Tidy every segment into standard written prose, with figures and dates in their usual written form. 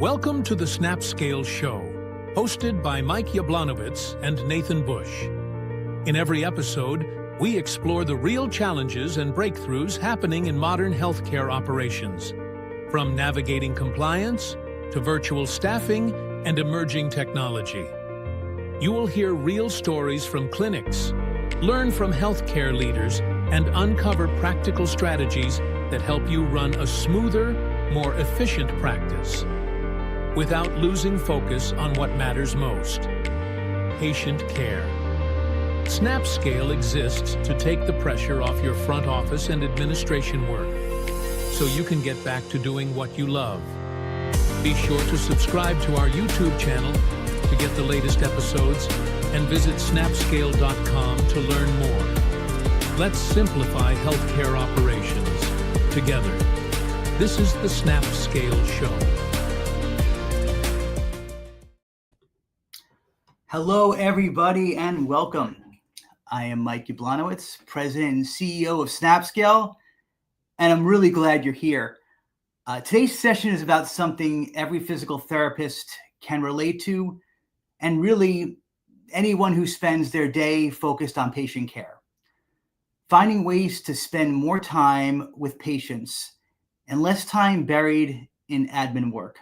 Welcome to the SnapScale Show, hosted by Mike Yablonowitz and Nathan Bush. In every episode, we explore the real challenges and breakthroughs happening in modern healthcare operations, from navigating compliance to virtual staffing and emerging technology. You will hear real stories from clinics, learn from healthcare leaders, and uncover practical strategies that help you run a smoother, more efficient practice, without losing focus on what matters most: patient care. SnapScale exists to take the pressure off your front office and administration work, so you can get back to doing what you love. Be sure to subscribe to our YouTube channel to get the latest episodes, and visit snapscale.com to learn more. Let's simplify healthcare operations together. This is the SnapScale Show. Hello, everybody, and welcome. I am Mike Yablonowitz, President and CEO of SnapScale, and I'm really glad you're here. Today's session is about something every physical therapist can relate to, and really anyone who spends their day focused on patient care. Finding ways to spend more time with patients and less time buried in admin work.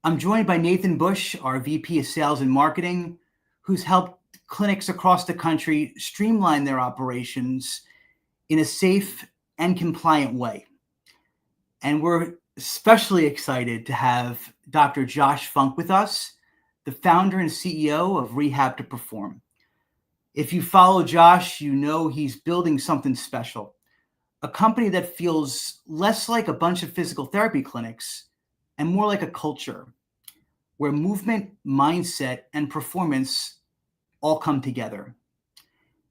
I'm joined by Nathan Bush, our VP of Sales and Marketing, who's helped clinics across the country streamline their operations in a safe and compliant way. And we're especially excited to have Dr. Josh Funk with us, the founder and CEO of Rehab to Perform. If you follow Josh, you know he's building something special, a company that feels less like a bunch of physical therapy clinics and more like a culture where movement, mindset, and performance all come together.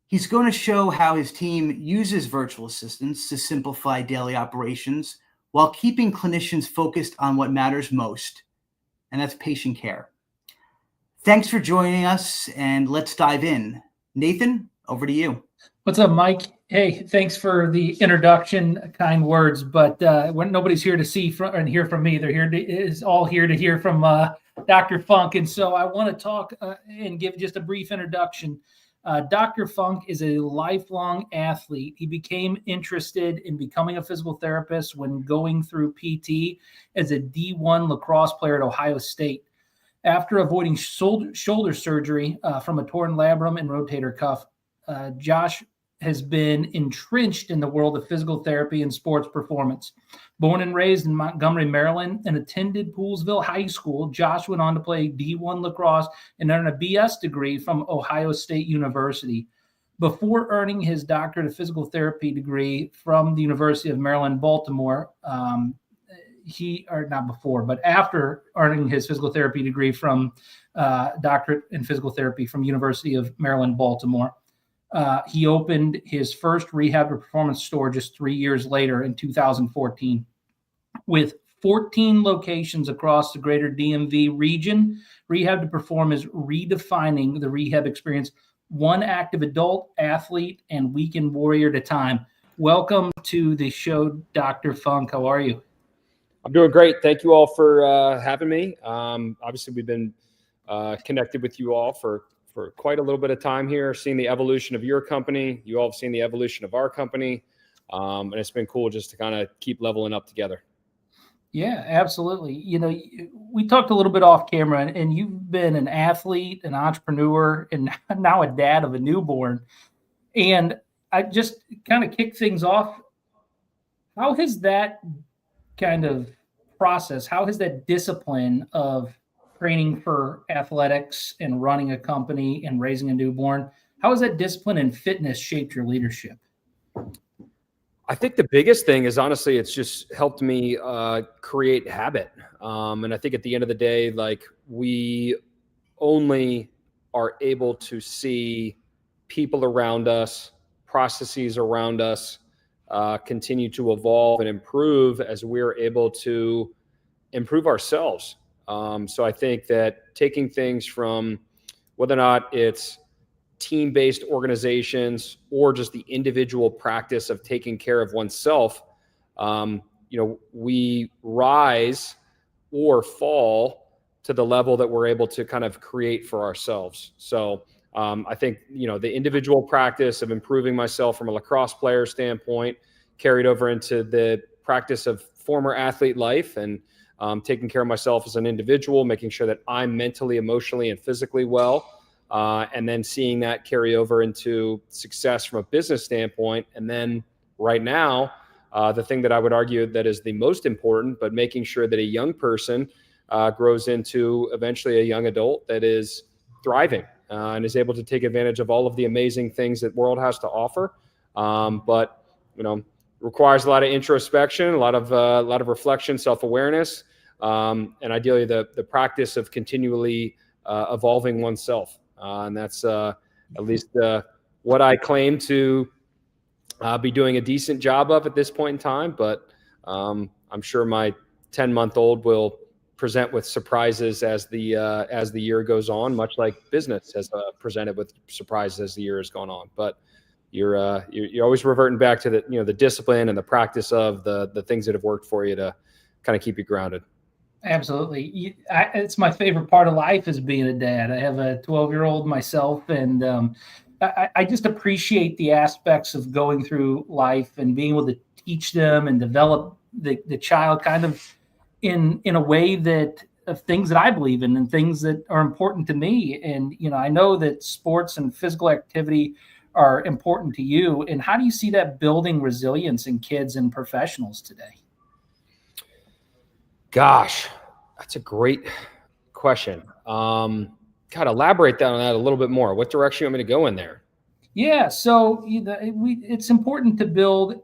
He's going to show how his team uses virtual assistants to simplify daily operations while keeping clinicians focused on what matters most, and that's patient care. Thanks for joining us, and let's dive in. Nathan, over to you. What's up, Mike? Hey, thanks for the introduction, kind words, but when nobody's here to see and hear from me, they're here to hear from Dr. Funk. And so I want to talk and give just a brief introduction. Dr. Funk is a lifelong athlete. He became interested in becoming a physical therapist when going through PT as a D1 lacrosse player at Ohio State. After avoiding shoulder surgery from a torn labrum and rotator cuff, Josh has been entrenched in the world of physical therapy and sports performance. Born and raised in Montgomery, Maryland, and attended Poolsville High School, Josh went on to play D1 lacrosse and earn a BS degree from Ohio State University. Before earning his doctorate of physical therapy degree from the University of Maryland, Baltimore, after earning his physical therapy degree from doctorate in physical therapy from University of Maryland, Baltimore, he opened his first Rehab to Performance store just 3 years later in 2014. With 14 locations across the greater DMV region, Rehab to Perform is redefining the rehab experience, one active adult, athlete, and weekend warrior at a time. Welcome to the show, Dr. Funk. How are you? I'm doing great. Thank you all for having me. Obviously, we've been connected with you all for quite a little bit of time here, seeing the evolution of your company. You all have seen the evolution of our company. And it's been cool just to kind of keep leveling up together. Yeah, absolutely. You know, we talked a little bit off camera, and you've been an athlete, an entrepreneur, and now a dad of a newborn. And I just kind of kick things off. How has that kind of process, how has that discipline of training for athletics and running a company and raising a newborn, how has that discipline and fitness shaped your leadership? I think the biggest thing is, honestly, it's just helped me create habit. And I think at the end of the day, like, we only are able to see people around us, processes around us, continue to evolve and improve as we're able to improve ourselves. So I think that taking things from whether or not it's team-based organizations or just the individual practice of taking care of oneself, we rise or fall to the level that we're able to kind of create for ourselves. So I think, the individual practice of improving myself from a lacrosse player standpoint carried over into the practice of former athlete life, and taking care of myself as an individual, making sure that I'm mentally, emotionally, and physically well. And then seeing that carry over into success from a business standpoint. And then right now, the thing that I would argue that is the most important, but making sure that a young person grows into eventually a young adult that is thriving and is able to take advantage of all of the amazing things that the world has to offer. But requires a lot of introspection, a lot of reflection, self-awareness, and ideally the practice of continually evolving oneself. And that's at least what I claim to be doing a decent job of at this point in time. But I'm sure my 10-month-old will present with surprises as the year goes on, much like business has presented with surprises as the year has gone on. But you're always reverting back to the discipline and the practice of the things that have worked for you to kind of keep you grounded. Absolutely. It's my favorite part of life is being a dad. I have a 12-year-old myself, and I just appreciate the aspects of going through life and being able to teach them and develop the child kind of in a way that of things that I believe in and things that are important to me. And, I know that sports and physical activity are important to you. And how do you see that building resilience in kids and professionals today? Gosh, that's a great question. Elaborate on that a little bit more. What direction you want me to go in there? Yeah, so it's important to build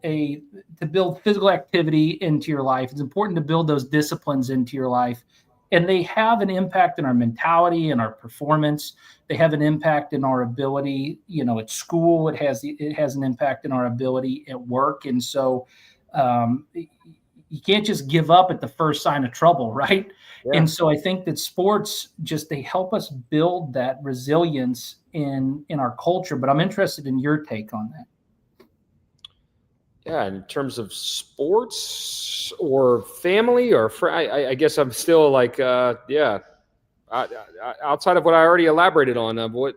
physical activity into your life. It's important to build those disciplines into your life, and they have an impact on our mentality and our performance. They have an impact in our ability, at school. It has an impact in our ability at work, and so you can't just give up at the first sign of trouble, right? Yeah. And so I think that sports they help us build that resilience in our culture. But I'm interested in your take on that. Yeah, in terms of sports or family or I guess I'm still like, outside of what I already elaborated on, I'm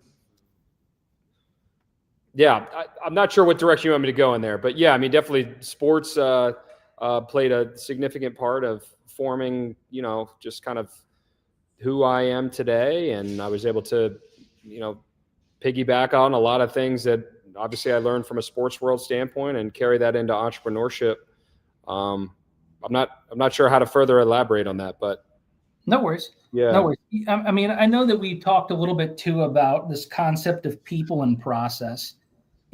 not sure what direction you want me to go in there, but yeah, I mean, definitely sports played a significant part of forming, just kind of who I am today. And I was able to, piggyback on a lot of things that obviously I learned from a sports world standpoint and carry that into entrepreneurship. I'm not sure how to further elaborate on that, but no worries. Yeah. No worries. I mean, I know that we talked a little bit too about this concept of people and process,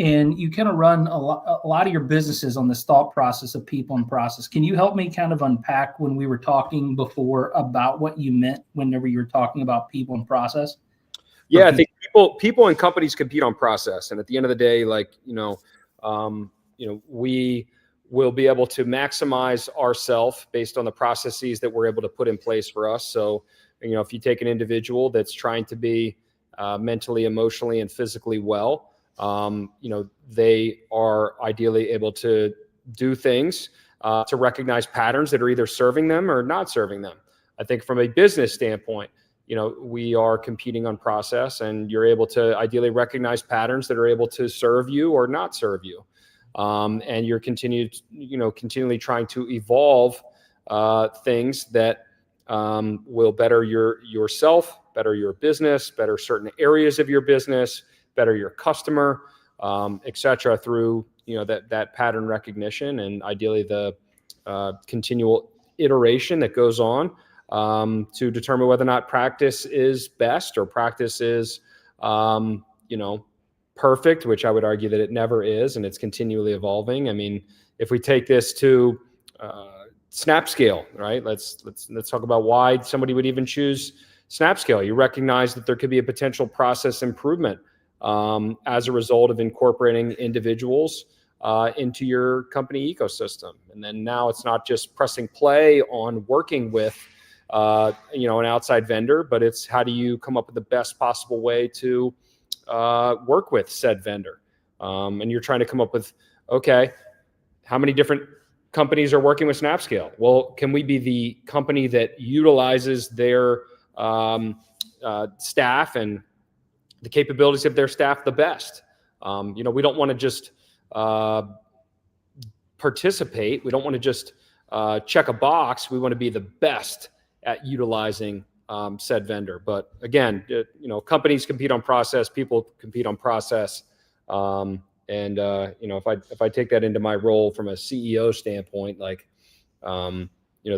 and you kind of run a lot of your businesses on this thought process of people and process. Can you help me kind of unpack when we were talking before about what you meant whenever you were talking about people and process? Yeah, I think people and companies compete on process, and at the end of the day, we will be able to maximize ourselves based on the processes that we're able to put in place for us. So, if you take an individual that's trying to be mentally, emotionally, and physically well, they are ideally able to do things to recognize patterns that are either serving them or not serving them. I think from a business standpoint, we are competing on process, and you're able to ideally recognize patterns that are able to serve you or not serve you. And you're continually trying to evolve things that will better yourself, better your business, better certain areas of your business, better your customer, et cetera, through that pattern recognition and ideally the continual iteration that goes on to determine whether or not practice is best or practice is perfect, which I would argue that it never is, and it's continually evolving. I mean, if we take this to snap scale, right? Let's talk about why somebody would even choose snap scale. You recognize that there could be a potential process improvement as a result of incorporating individuals into your company ecosystem. And then now it's not just pressing play on working with an outside vendor, but it's how do you come up with the best possible way to work with said vendor. And you're trying to come up with, okay, how many different companies are working with SnapScale. Well, can we be the company that utilizes their staff and the capabilities of their staff the best? We don't want to just participate. We don't want to just check a box. We want to be the best at utilizing said vendor. But again, companies compete on process, people compete on process. If I take that into my role from a CEO standpoint, the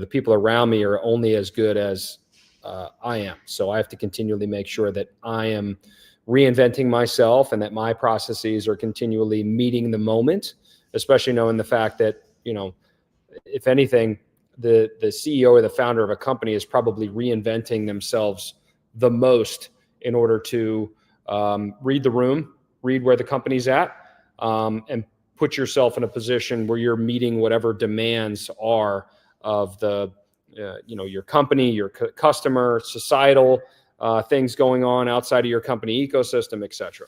people around me are only as good as I am. So I have to continually make sure that I am reinventing myself and that my processes are continually meeting the moment, especially knowing the fact that, if anything, the CEO or the founder of a company is probably reinventing themselves the most in order to read the room, read where the company's at, and put yourself in a position where you're meeting whatever demands are of your company, your customer, societal things going on outside of your company ecosystem, et cetera.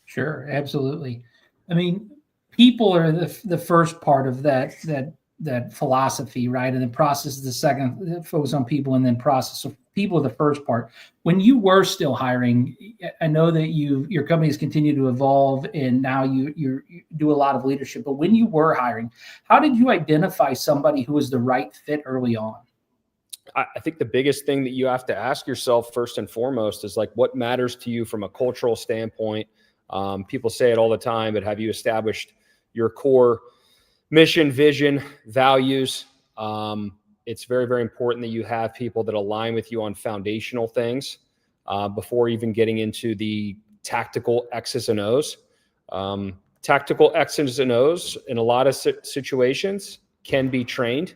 Sure, absolutely. I mean, people are the first part of that philosophy, right? And then process is the second, focus on people, and then process. So people are the first part. When you were still hiring, I know that your company has continued to evolve, and now you do a lot of leadership. But when you were hiring, how did you identify somebody who was the right fit early on? I think the biggest thing that you have to ask yourself first and foremost is what matters to you from a cultural standpoint. People say it all the time, but have you established your core mission, vision, values? It's very, very important that you have people that align with you on foundational things before even getting into the tactical X's and O's. Tactical X's and O's in a lot of situations can be trained.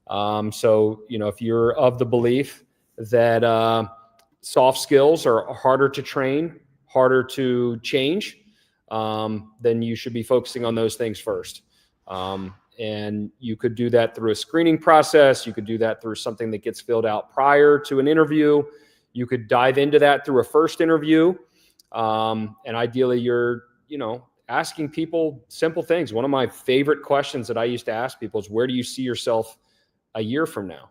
So, if you're of the belief that soft skills are harder to train, harder to change, then you should be focusing on those things first. And you could do that through a screening process. You could do that through something that gets filled out prior to an interview. You could dive into that through a first interview. And ideally, you're, asking people simple things. One of my favorite questions that I used to ask people is, where do you see yourself a year from now?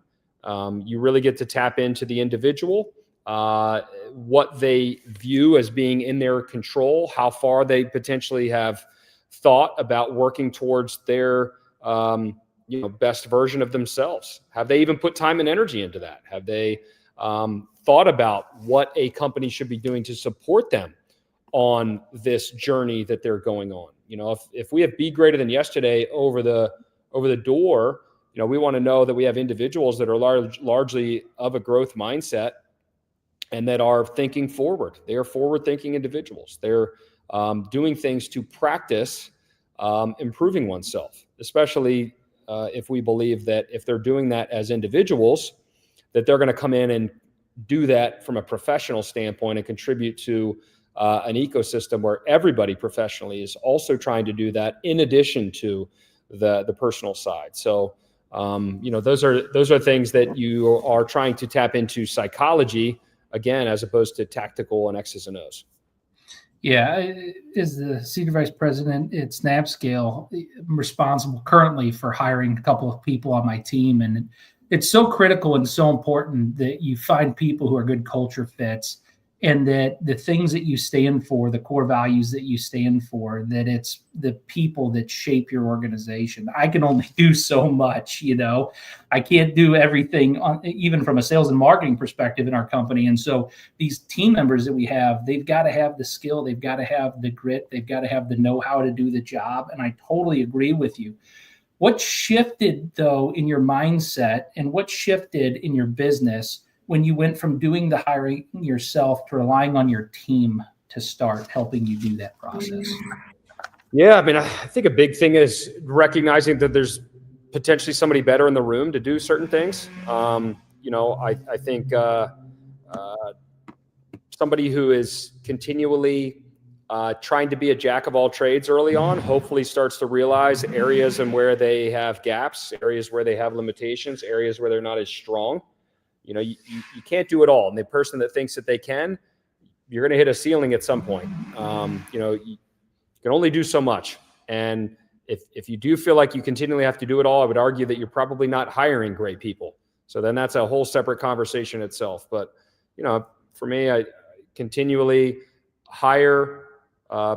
You really get to tap into the individual, what they view as being in their control, how far they potentially have thought about working towards their best version of themselves. Have they even put time and energy into that? Have they thought about what a company should be doing to support them on this journey that they're going on? If we have be greater than yesterday over the door, we want to know that we have individuals that are largely of a growth mindset and that are thinking forward. They are forward-thinking individuals. They're doing things to practice improving oneself, especially if we believe that if they're doing that as individuals, that they're going to come in and do that from a professional standpoint and contribute to an ecosystem where everybody professionally is also trying to do that in addition to the personal side. So, those are things that you are trying to tap into psychology, again, as opposed to tactical and X's and O's. Yeah, as the senior vice president at SnapScale, I'm responsible currently for hiring a couple of people on my team. And it's so critical and so important that you find people who are good culture fits, and that the things that you stand for, the core values that you stand for, that it's the people that shape your organization. I can only do so much, I can't do everything even from a sales and marketing perspective in our company. And so these team members that we have, they've got to have the skill, they've got to have the grit, they've got to have the know-how to do the job. And I totally agree with you. What shifted though in your mindset, and what shifted in your business when you went from doing the hiring yourself to relying on your team to start helping you do that process? Yeah, I think a big thing is recognizing that there's potentially somebody better in the room to do certain things. I think somebody who is continually trying to be a jack of all trades early on hopefully starts to realize areas and where they have gaps, areas where they have limitations, areas where they're not as strong. You can't do it all. And the person that thinks that they can, you're going to hit a ceiling at some point. You can only do so much. And if you do feel like you continually have to do it all, I would argue that you're probably not hiring great people. So then that's a whole separate conversation itself. But, for me, I continually hire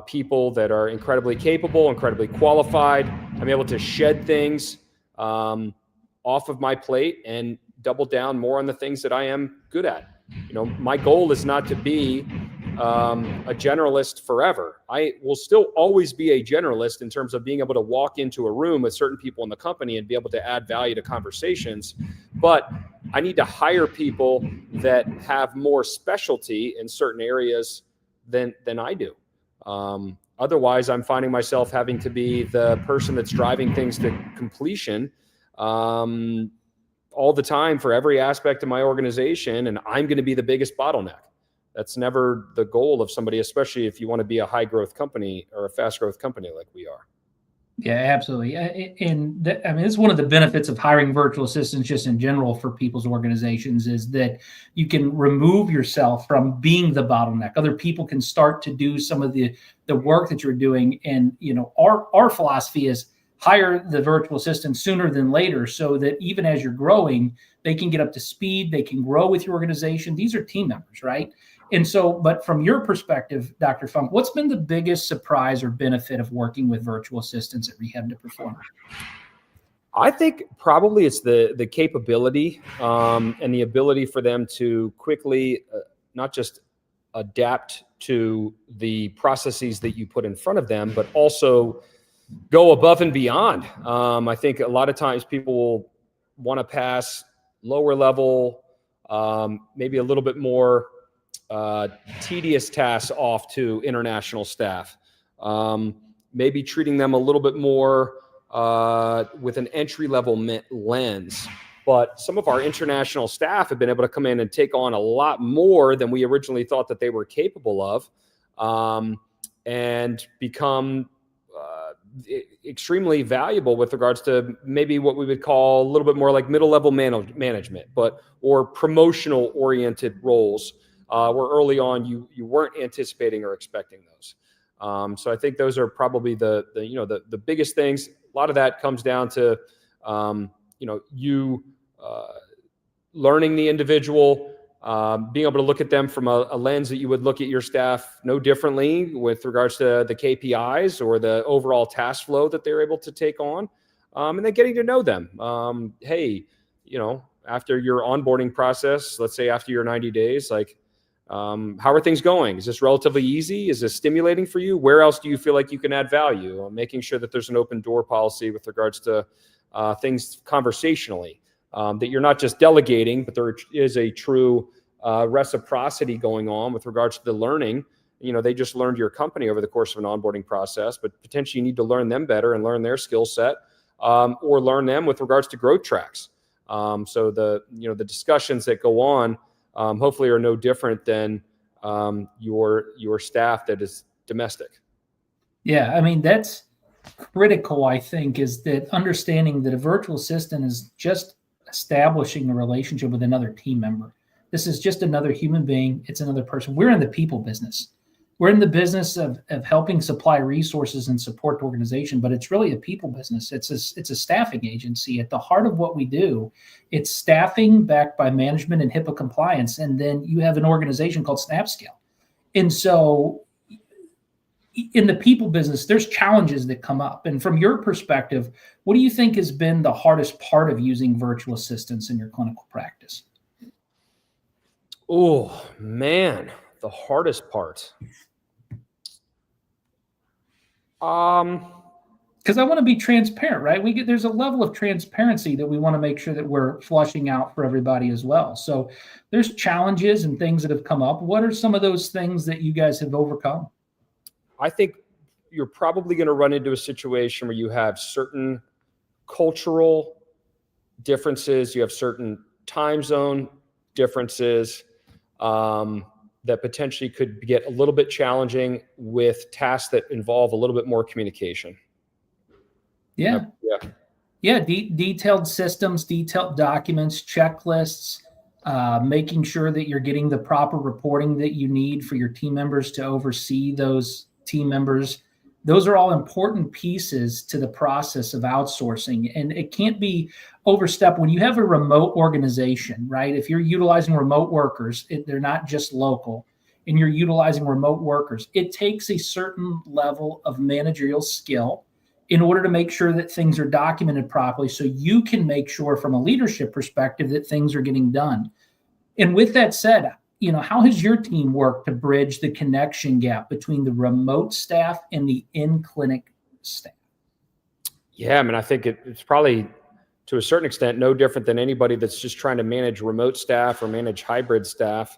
people that are incredibly capable, incredibly qualified. I'm able to shed things off of my plate and double down more on the things that I am good at. My goal is not to be a generalist forever. I will still always be a generalist in terms of being able to walk into a room with certain people in the company and be able to add value to conversations. But I need to hire people that have more specialty in certain areas than I do. Otherwise, I'm finding myself having to be the person that's driving things to completion all the time for every aspect of my organization, and I'm going to be the biggest bottleneck. That's never the goal of somebody, especially if you want to be a high growth company or a fast growth company like we are. Yeah, absolutely. It's one of the benefits of hiring virtual assistants just in general for people's organizations is that you can remove yourself from being the bottleneck. Other people can start to do some of the work that you're doing. And, our philosophy is hire the virtual assistant sooner than later so that even as you're growing, they can get up to speed, they can grow with your organization. These are team members, right? And so, but from your perspective, Dr. Funk, what's been the biggest surprise or benefit of working with virtual assistants at Rehab to Perform? I think probably it's the capability and the ability for them to quickly not just adapt to the processes that you put in front of them, but also go above and beyond. I think a lot of times people will want to pass lower level, maybe a little bit more tedious tasks off to international staff, maybe treating them a little bit more with an entry-level lens. But some of our international staff have been able to come in and take on a lot more than we originally thought that they were capable of, and become extremely valuable with regards to maybe what we would call a little bit more like middle-level management, or promotional-oriented roles. Where early on you weren't anticipating or expecting those. So I think those are probably the biggest things. A lot of that comes down to you learning the individual, being able to look at them from a lens that you would look at your staff no differently with regards to the KPIs or the overall task flow that they're able to take on, and then getting to know them. Hey, after your onboarding process, let's say after your 90 days, how are things going? Is this relatively easy? Is this stimulating for you? Where else do you feel like you can add value? Making sure that there's an open door policy with regards to things conversationally, that you're not just delegating, but there is a true reciprocity going on with regards to the learning. They just learned your company over the course of an onboarding process, but potentially you need to learn them better and learn their skill set, or learn them with regards to growth tracks. So the discussions that go on hopefully are no different than your staff that is domestic. Yeah, that's critical, I think, is that understanding that a virtual assistant is just establishing a relationship with another team member. This is just another human being. It's another person. We're in the people business. We're in the business of helping supply resources and support the organization, but it's really a people business. It's a staffing agency. At the heart of what we do, it's staffing backed by management and HIPAA compliance. And then you have an organization called SnapScale. And so in the people business, there's challenges that come up. And from your perspective, what do you think has been the hardest part of using virtual assistants in your clinical practice? Oh, man, the hardest part. Because I want to be transparent, right? There's a level of transparency that we want to make sure that we're flushing out for everybody as well. So there's challenges and things that have come up. What are some of those things that you guys have overcome? I think you're probably going to run into a situation where you have certain cultural differences, you have certain time zone differences, that potentially could get a little bit challenging with tasks that involve a little bit more communication. Yeah. Detailed systems, detailed documents, checklists, making sure that you're getting the proper reporting that you need for your team members to oversee those team members. Those are all important pieces to the process of outsourcing, and it can't be overstepped. When you have a remote organization, right? If you're utilizing remote workers, they're not just local, and you're utilizing remote workers, it takes a certain level of managerial skill in order to make sure that things are documented properly, so you can make sure from a leadership perspective that things are getting done. And with that said, how has your team worked to bridge the connection gap between the remote staff and the in-clinic staff? Yeah, I mean, I think it's probably to a certain extent no different than anybody that's just trying to manage remote staff or manage hybrid staff.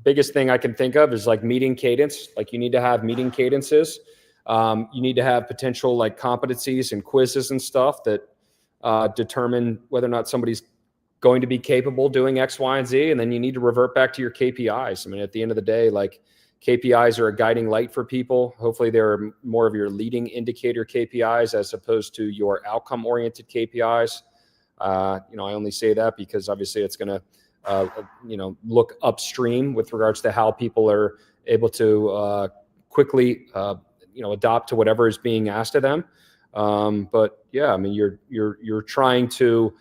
Biggest thing I can think of is like meeting cadence. Like you need to have meeting cadences. You need to have potential like competencies and quizzes and stuff that determine whether or not somebody's going to be capable doing X, Y, and Z. And then you need to revert back to your KPIs. I mean, at the end of the day, like KPIs are a guiding light for people. Hopefully they're more of your leading indicator KPIs as opposed to your outcome oriented KPIs. I only say that because obviously it's going to, look upstream with regards to how people are able to quickly, adopt to whatever is being asked of them. But yeah, I mean, you're trying to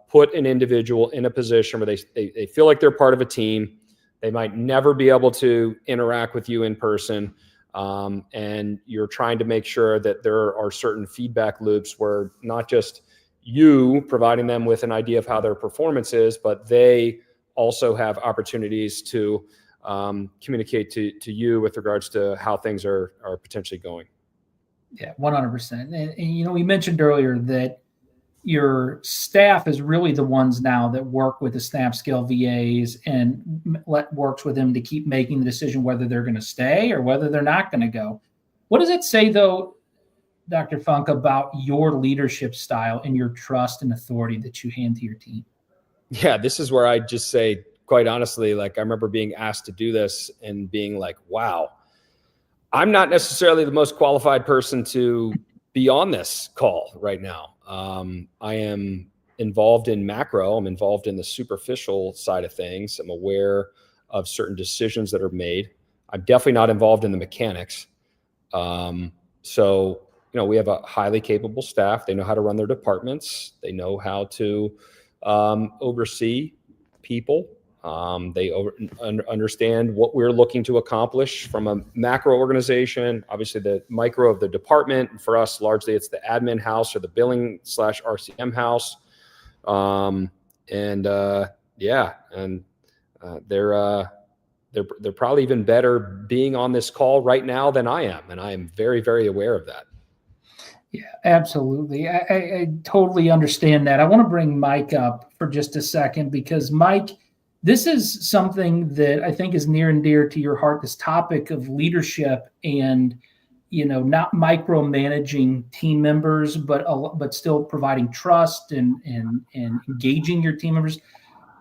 put an individual in a position where they feel like they're part of a team. They might never be able to interact with you in person. And you're trying to make sure that there are certain feedback loops where not just you providing them with an idea of how their performance is, but they also have opportunities to communicate to you with regards to how things are potentially going. Yeah, 100%. And we mentioned earlier that your staff is really the ones now that work with the SnapScale VAs and works with them to keep making the decision whether they're going to stay or whether they're not going to go. What does it say, though, Dr. Funk, about your leadership style and your trust and authority that you hand to your team? Yeah, this is where I just say, quite honestly, like I remember being asked to do this and being like, wow, I'm not necessarily the most qualified person to be on this call right now. I am involved in macro. I'm involved in the superficial side of things. I'm aware of certain decisions that are made. I'm definitely not involved in the mechanics. So, we have a highly capable staff. They know how to run their departments. They know how to oversee people. They understand what we're looking to accomplish from a macro organization, obviously the micro of the department. And for us, largely it's the admin house or the billing / RCM house. They're probably even better being on this call right now than I am. And I am very, very aware of that. Yeah, absolutely. I totally understand that. I want to bring Mike up for just a second because Mike, this is something that I think is near and dear to your heart, this topic of leadership and, not micromanaging team members, but still providing trust and engaging your team members.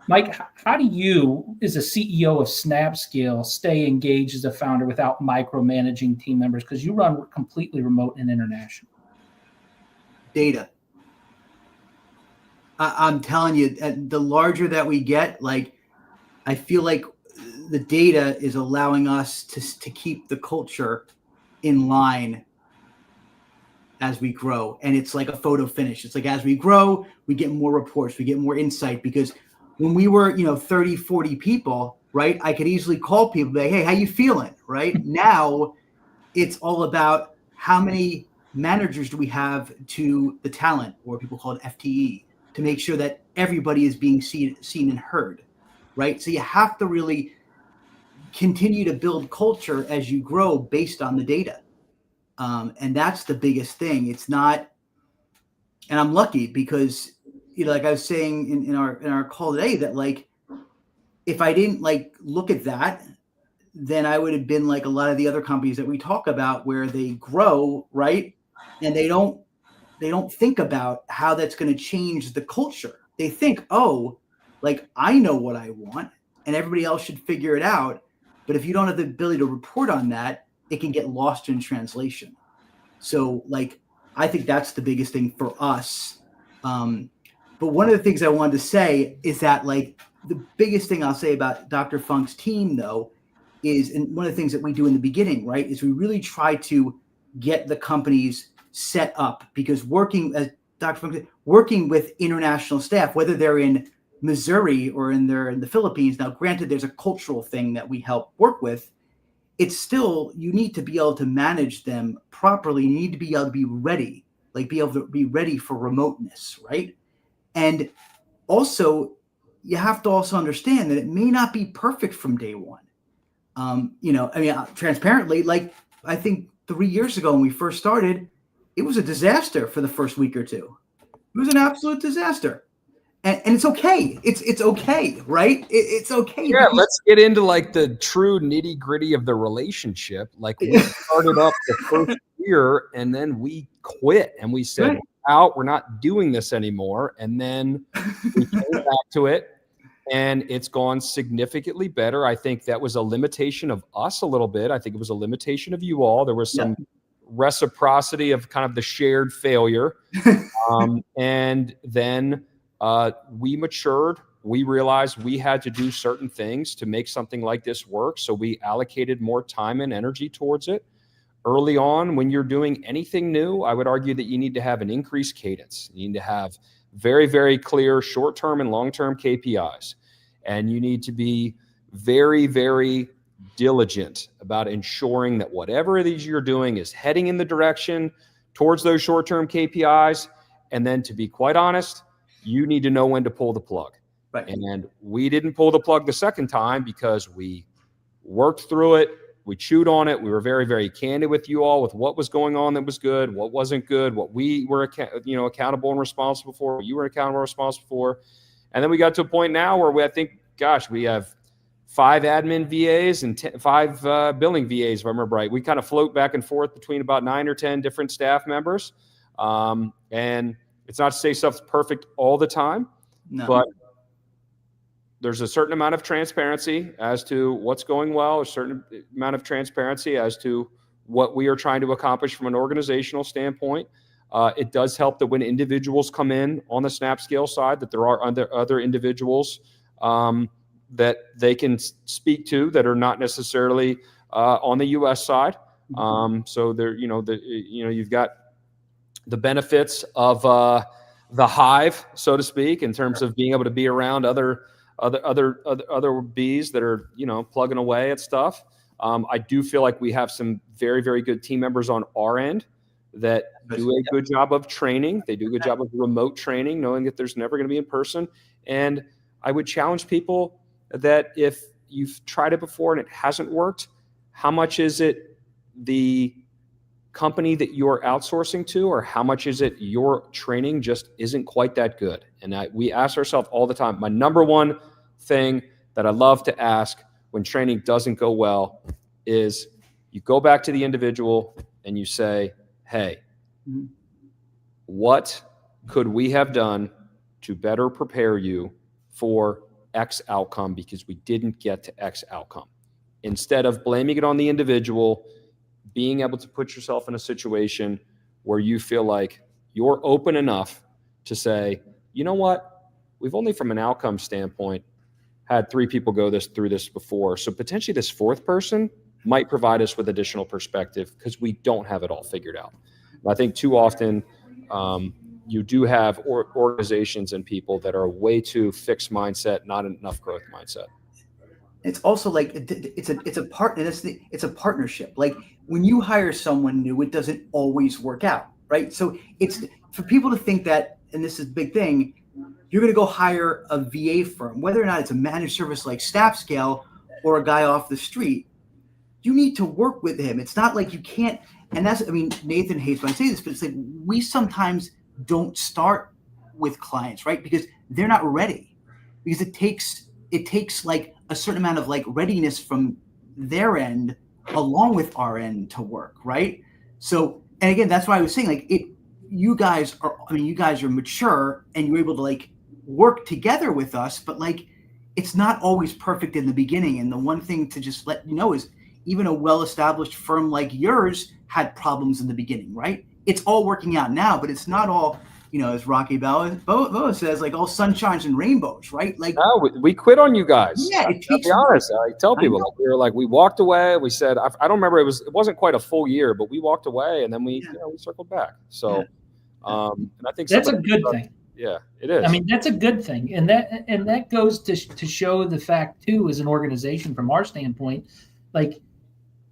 Mike, how do you, as a CEO of SnapScale, stay engaged as a founder without micromanaging team members? Because you run completely remote and international. Data. I'm telling you, the larger that we get, I feel like the data is allowing us to keep the culture in line as we grow. And it's like a photo finish. It's like as we grow, we get more reports, we get more insight. Because when we were, 30, 40 people, right, I could easily call people and be like, hey, how you feeling, right? Now it's all about how many managers do we have to the talent, or people call it FTE, to make sure that everybody is being seen and heard. Right. So you have to really continue to build culture as you grow based on the data. And that's the biggest thing. It's not, and I'm lucky because, like I was saying in our call today, that if I didn't look at that, then I would have been like a lot of the other companies that we talk about where they grow, right? And they don't think about how that's going to change the culture. They think, I know what I want and everybody else should figure it out. But if you don't have the ability to report on that, it can get lost in translation. So I think that's the biggest thing for us. But one of the things I wanted to say is that the biggest thing I'll say about Dr. Funk's team, though, is, and one of the things that we do in the beginning, right, is we really try to get the companies set up, because working, as Dr. Funk said, working with international staff, whether they're in Missouri or in the Philippines. Now, granted, there's a cultural thing that we help work with. It's still, you need to be able to manage them properly. You need to be able to be ready, like be able to be ready for remoteness, right? And also, you have to also understand that it may not be perfect from day one. Transparently, like I think 3 years ago when we first started, it was a disaster for the first week or two. It was an absolute disaster. And it's okay. It's okay, right? It's okay. Yeah, let's get into like the true nitty gritty of the relationship. Like we started up the first year and then we quit and we said, out, we're not doing this anymore. And then we came back to it and it's gone significantly better. I think that was a limitation of us a little bit. I think it was a limitation of you all. There was some reciprocity of kind of the shared failure. And then we matured. We realized we had to do certain things to make something like this work. So we allocated more time and energy towards it. Early on, when you're doing anything new, I would argue that you need to have an increased cadence. You need to have very, very clear short-term and long-term KPIs. And you need to be very, very diligent about ensuring that whatever it is you're doing is heading in the direction towards those short-term KPIs. And then to be quite honest, you need to know when to pull the plug. Right. And we didn't pull the plug the second time because we worked through it. We chewed on it. We were very, very candid with you all with what was going on that was good, what wasn't good, what we were accountable and responsible for, what you were accountable and responsible for. And then we got to a point now where we have 5 admin VAs and 5 billing VAs, if I remember right. We kind of float back and forth between about 9 or 10 different staff members. And it's not to say stuff's perfect all the time, but there's a certain amount of transparency as to what's going well, a certain amount of transparency as to what we are trying to accomplish from an organizational standpoint. It does help that when individuals come in on the SnapScale side, that there are other individuals that they can speak to that are not necessarily on the U.S. side. So there, you've got the benefits of the hive, so to speak, in terms of being able to be around other bees that are, plugging away at stuff. I do feel like we have some very, very good team members on our end that do a good job of training. They do a good job of remote training, knowing that there's never going to be in person. And I would challenge people that if you've tried it before and it hasn't worked, how much is it the company that you're outsourcing to, or how much is it your training just isn't quite that good? And we ask ourselves all the time. My number one thing that I love to ask when training doesn't go well is you go back to the individual and you say, hey, what could we have done to better prepare you for X outcome because we didn't get to X outcome? Instead of blaming it on the individual, being able to put yourself in a situation where you feel like you're open enough to say, you know what, we've only from an outcome standpoint had 3 people go through this before. So potentially this 4th person might provide us with additional perspective because we don't have it all figured out. I think too often you do have organizations and people that are way too fixed mindset, not enough growth mindset. It's also like it's a partnership. Like when you hire someone new, it doesn't always work out, right? So it's for people to think that, and this is a big thing, you're going to go hire a VA firm, whether or not it's a managed service like SnapScale or a guy off the street. You need to work with him. It's not like you can't. And Nathan hates when I say this, but it's like we sometimes don't start with clients, right? Because they're not ready. Because it takes like a certain amount of like readiness from their end along with our end to work, right? So, and again, that's why I was saying like you guys are mature and you're able to like work together with us, but like it's not always perfect in the beginning. And the one thing to just let you know is even a well-established firm like yours had problems in the beginning, right? It's all working out now, but it's not all as Rocky Balboa says, like all sunshines and rainbows, right? Like, no, we quit on you guys. Yeah, I'll be honest. I tell people we walked away. We said, I don't remember. It wasn't quite a full year, but we walked away and then we circled back. So, and I think that's a good thing. Yeah, it is. I mean, that's a good thing. And that goes to show the fact too, as an organization from our standpoint, like,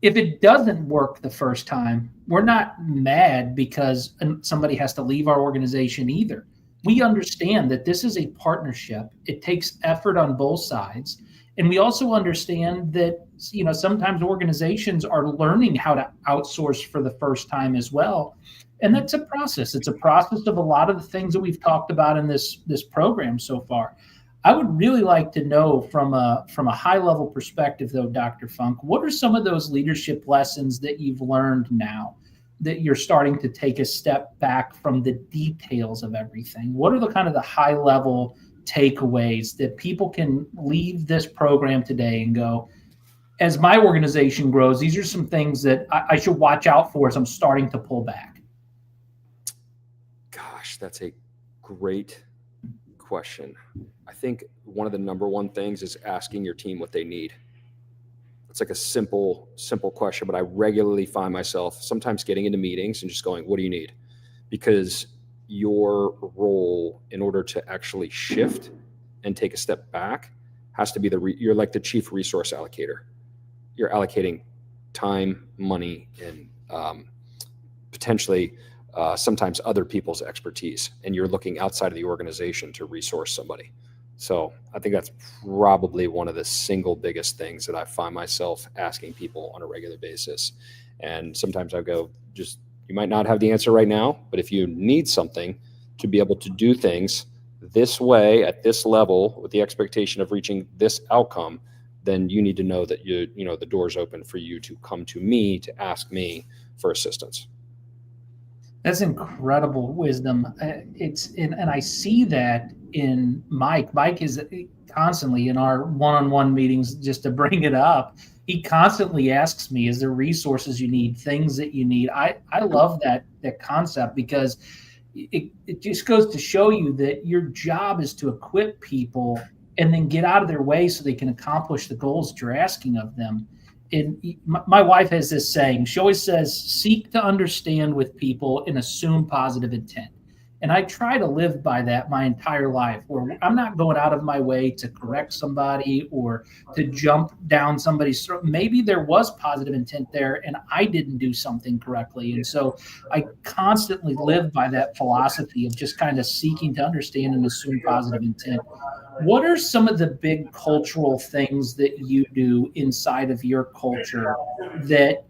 if it doesn't work the first time, we're not mad because somebody has to leave our organization either. We understand that this is a partnership. It takes effort on both sides. And we also understand that, sometimes organizations are learning how to outsource for the first time as well. And that's a process. It's a process of a lot of the things that we've talked about in this program so far. I would really like to know from a high level perspective, though, Dr. Funk, what are some of those leadership lessons that you've learned now that you're starting to take a step back from the details of everything? What are the kind of the high level takeaways that people can leave this program today and go, as my organization grows, these are some things that I should watch out for as I'm starting to pull back? Gosh, that's a great question. I think one of the number one things is asking your team what they need. It's like a simple question, but I regularly find myself sometimes getting into meetings and just going, what do you need? Because your role, in order to actually shift and take a step back, has to be you're like the chief resource allocator. You're allocating time, money, and potentially sometimes other people's expertise, and you're looking outside of the organization to resource somebody. So I think that's probably one of the single biggest things that I find myself asking people on a regular basis. And sometimes I go, you might not have the answer right now, but if you need something to be able to do things this way at this level with the expectation of reaching this outcome, then you need to know that the door's open for you to come to me to ask me for assistance. That's incredible wisdom. And I see that in Mike. Mike is constantly in our one-on-one meetings, just to bring it up. He constantly asks me, is there resources you need, things that you need? I love that concept, because it just goes to show you that your job is to equip people and then get out of their way so they can accomplish the goals that you're asking of them. And my wife has this saying. She always says, seek to understand with people and assume positive intent. And I try to live by that my entire life, where I'm not going out of my way to correct somebody or to jump down somebody's throat. Maybe there was positive intent there and I didn't do something correctly. And so I constantly live by that philosophy of just kind of seeking to understand and assume positive intent. What are some of the big cultural things that you do inside of your culture that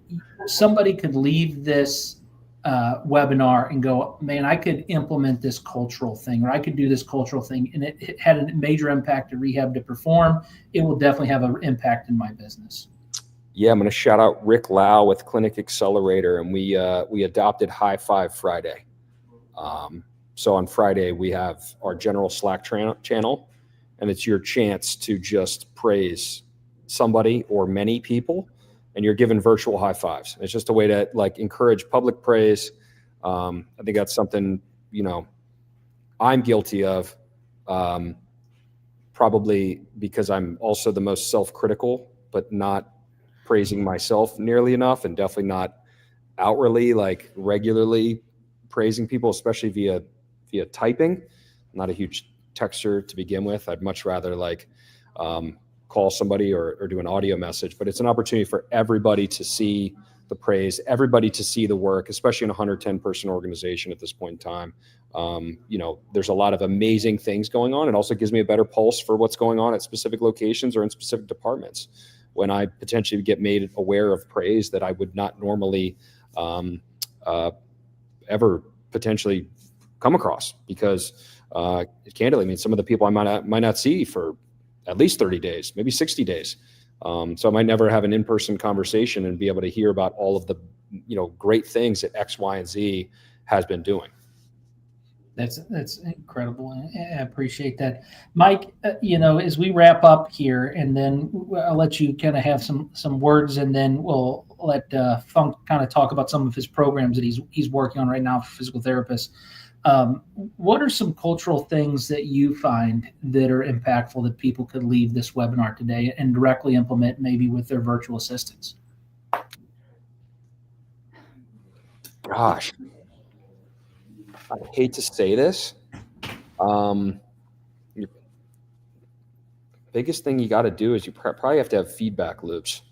somebody could leave this webinar and go, man, I could implement this cultural thing, or I could do this cultural thing, and it had a major impact to Rehab to Perform? It will definitely have an impact in my business. Yeah, I'm going to shout out Rick Lau with Clinic Accelerator, and we adopted High Five Friday. So on Friday, we have our general Slack channel, and it's your chance to just praise somebody or many people, and you're given virtual high fives. It's just a way to encourage public praise. I think that's something, I'm guilty of, probably because I'm also the most self-critical, but not praising myself nearly enough, and definitely not outwardly, regularly praising people, especially via typing. I'm not a huge texter to begin with. I'd much rather call somebody or do an audio message, but it's an opportunity for everybody to see the praise, everybody to see the work, especially in a 110 person organization at this point in time. There's a lot of amazing things going on. It also gives me a better pulse for what's going on at specific locations or in specific departments when I potentially get made aware of praise that I would not normally ever potentially come across, because candidly, some of the people I might not see for at least 30 days, maybe 60 days. So I might never have an in-person conversation and be able to hear about all of the, great things that X, Y, and Z has been doing. That's incredible. I appreciate that. Mike, as we wrap up here, and then I'll let you kind of have some words, and then we'll let Funk kind of talk about some of his programs that he's working on right now for physical therapists. What are some cultural things that you find that are impactful that people could leave this webinar today and directly implement maybe with their virtual assistants? Gosh, I hate to say this. Your biggest thing you got to do is you probably have to have feedback loops.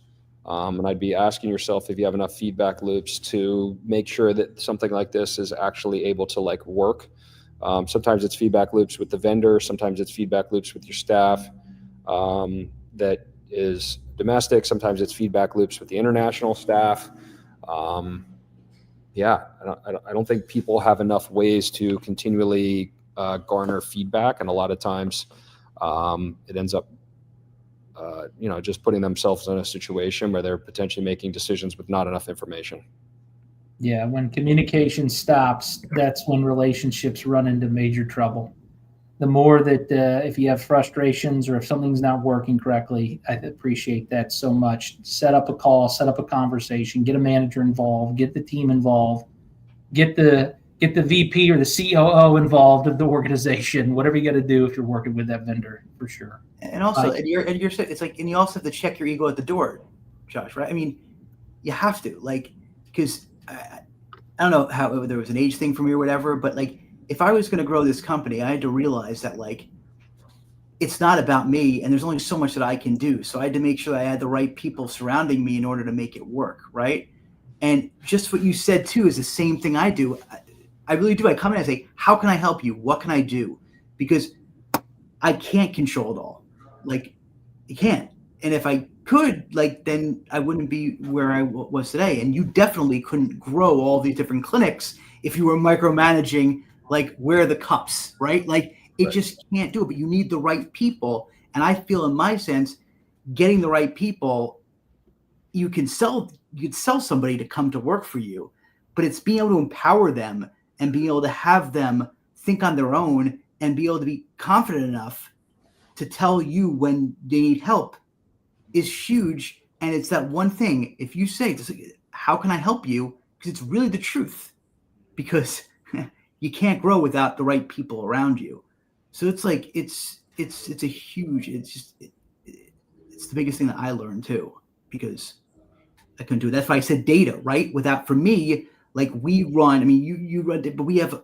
And I'd be asking yourself if you have enough feedback loops to make sure that something like this is actually able to like work. Sometimes it's feedback loops with the vendor. Sometimes it's feedback loops with your staff that is domestic. Sometimes it's feedback loops with the international staff. Yeah, I don't think people have enough ways to continually garner feedback. And a lot of times it ends up just putting themselves in a situation where they're potentially making decisions with not enough information. Yeah, when communication stops, that's when relationships run into major trouble. The more that if you have frustrations or if something's not working correctly, I appreciate that so much. Set up a call, set up a conversation, get a manager involved, get the team involved, get the VP or the COO involved of the organization, whatever you got to do if you're working with that vendor, for sure. And also, it's like, and you also have to check your ego at the door, Josh, right? I mean, you have to, like, because I don't know how, whether there was an age thing for me or whatever, but like, if I was going to grow this company, I had to realize that like, it's not about me and there's only so much that I can do. So I had to make sure that I had the right people surrounding me in order to make it work, right? And just what you said too is the same thing I do. I really do. I come in and say, how can I help you? What can I do? Because I can't control it all. Like, you can't. And if I could, like, then I wouldn't be where I was today. And you definitely couldn't grow all these different clinics if you were micromanaging, like, where are the cups, right? Like, it just can't do it. But you need the right people. And I feel, in my sense, getting the right people, you could sell somebody to come to work for you. But it's being able to empower them and being able to have them think on their own and be able to be confident enough to tell you when they need help is huge. And it's that one thing. If you say, how can I help you? Because it's really the truth. Because you can't grow without the right people around you. So it's like, it's a huge, it's the biggest thing that I learned too, because I couldn't do it. That's why I said data, right? For me, like we run, I mean, you run, but we have,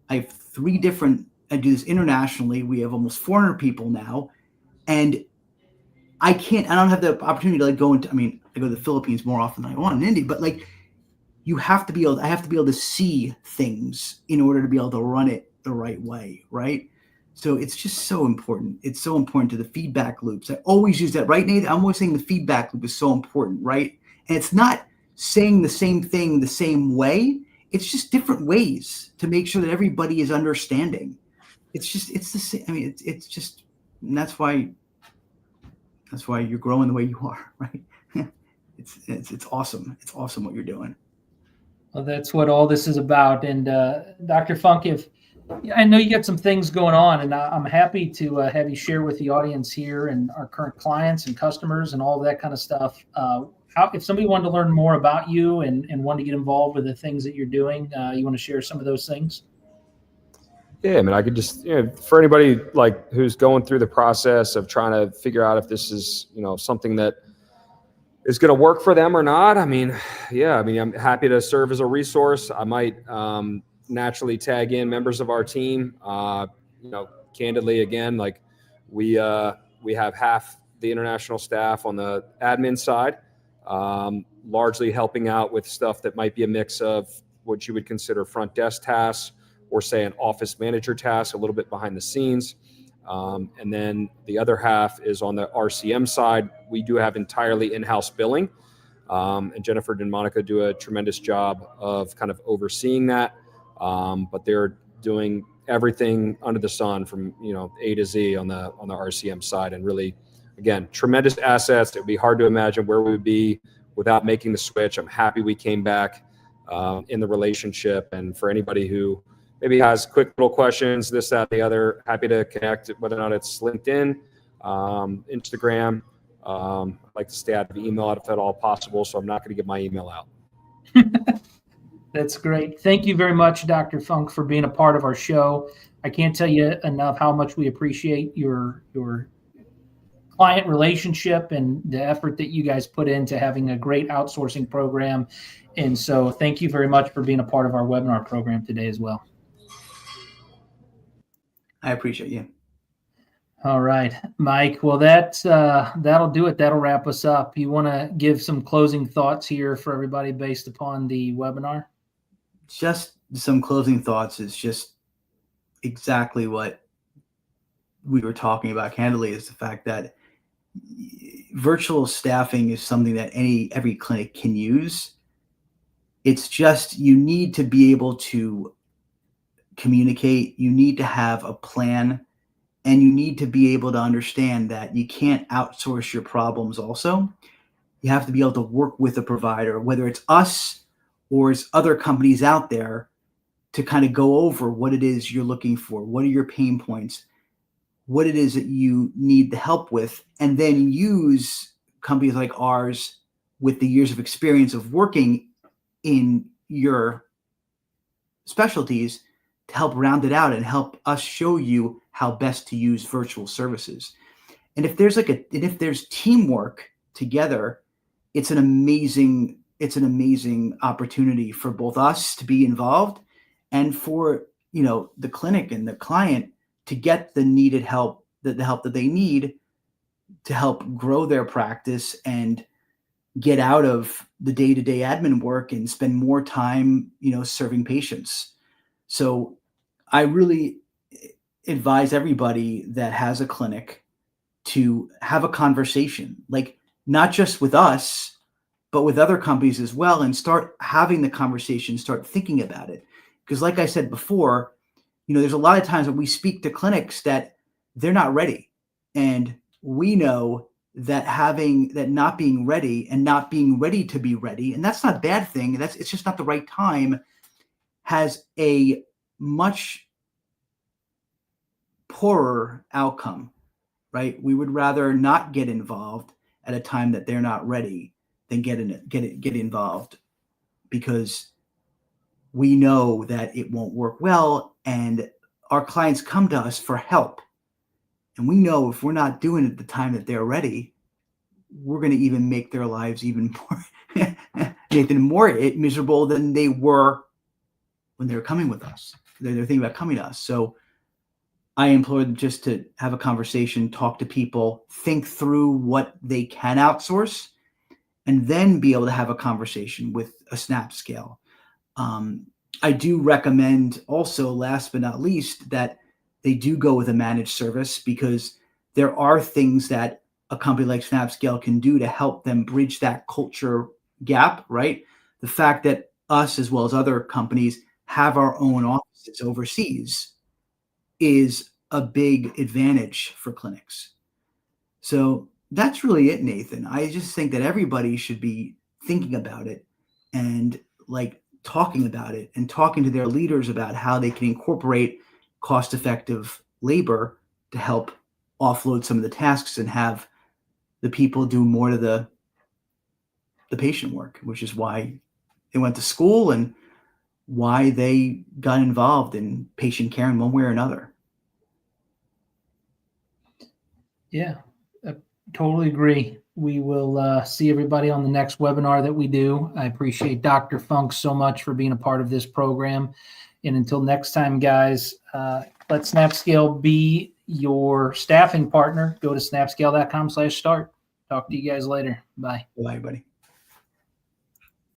I have 3 different, I do this internationally. We have almost 400 people now. And I don't have the opportunity to like go into, I mean, I go to the Philippines more often than I want in India, but like I have to be able to see things in order to be able to run it the right way. Right. So it's just so important. It's so important to the feedback loops. I always use that, right, Nathan? I'm always saying the feedback loop is so important, right? And it's not saying the same thing the same way. It's just different ways to make sure that everybody is understanding. It's the same. I mean, it's just, and that's why you're growing the way you are, right? It's awesome. It's awesome what you're doing. Well, that's what all this is about. And Dr. Funk, I know you got some things going on, and I'm happy to have you share with the audience here and our current clients and customers and all of that kind of stuff. If somebody wanted to learn more about you and want to get involved with the things that you're doing, you want to share some of those things? Yeah, I mean, I could just, for anybody like who's going through the process of trying to figure out if this is, something that is going to work for them or not. I mean, yeah, I'm happy to serve as a resource. I might naturally tag in members of our team. Candidly, again, like we have half the international staff on the admin side, largely helping out with stuff that might be a mix of what you would consider front desk tasks, or say an office manager task, a little bit behind the scenes. And then the other half is on the RCM side. We do have entirely in-house billing. And Jennifer and Monica do a tremendous job of kind of overseeing that. But they're doing everything under the sun from, A to Z on the RCM side. And really, again, tremendous assets. It would be hard to imagine where we would be without making the switch. I'm happy we came back in the relationship. And for anybody who maybe has quick little questions, this, that, the other, happy to connect, whether or not it's LinkedIn, Instagram. I like to stay out of email if at all possible, so I'm not going to give my email out. That's great. Thank you very much, Dr. Funk, for being a part of our show. I can't tell you enough how much we appreciate your client relationship and the effort that you guys put into having a great outsourcing program. And so thank you very much for being a part of our webinar program today as well. I appreciate you. All right, Mike. Well, that'll do it. That'll wrap us up. You want to give some closing thoughts here for everybody based upon the webinar? Just some closing thoughts is just exactly what we were talking about candidly, is the fact that virtual staffing is something that every clinic can use. It's just, you need to be able to communicate. You need to have a plan, and you need to be able to understand that you can't outsource your problems also. You have to be able to work with a provider, whether it's us or it's other companies out there, to kind of go over what it is you're looking for. What are your pain points? What it is that you need the help with, and then use companies like ours with the years of experience of working in your specialties to help round it out and help us show you how best to use virtual services. And if there's teamwork together, it's an amazing opportunity for both us to be involved and for, the clinic and the client to get the needed help, the help that they need to help grow their practice and get out of the day-to-day admin work and spend more time, serving patients. So I really advise everybody that has a clinic to have a conversation, like not just with us, but with other companies as well, and start having the conversation, start thinking about it. Because like I said before, there's a lot of times when we speak to clinics that they're not ready. And we know that not being ready and not being ready to be ready, and that's not a bad thing, it's just not the right time, has a much poorer outcome, right? We would rather not get involved at a time that they're not ready than get involved, because we know that it won't work well, and our clients come to us for help. And we know if we're not doing it at the time that they're ready, we're going to even make their lives even more miserable than they were when they were coming with us. They're thinking about coming to us. So I implore them just to have a conversation, talk to people, think through what they can outsource, and then be able to have a conversation with a SnapScale. I do recommend also, last but not least, that they do go with a managed service, because there are things that a company like SnapScale can do to help them bridge that culture gap, right? The fact that us, as well as other companies, have our own offices overseas is a big advantage for clinics. So that's really it, Nathan. I just think that everybody should be thinking about it and talking about it and talking to their leaders about how they can incorporate cost-effective labor to help offload some of the tasks and have the people do more of the patient work, which is why they went to school and why they got involved in patient care in one way or another. Yeah, I totally agree. We will see everybody on the next webinar that we do. I appreciate Dr. Funk so much for being a part of this program. And until next time, guys, let SnapScale be your staffing partner. Go to snapscale.com/start. Talk to you guys later. Bye. Bye, everybody.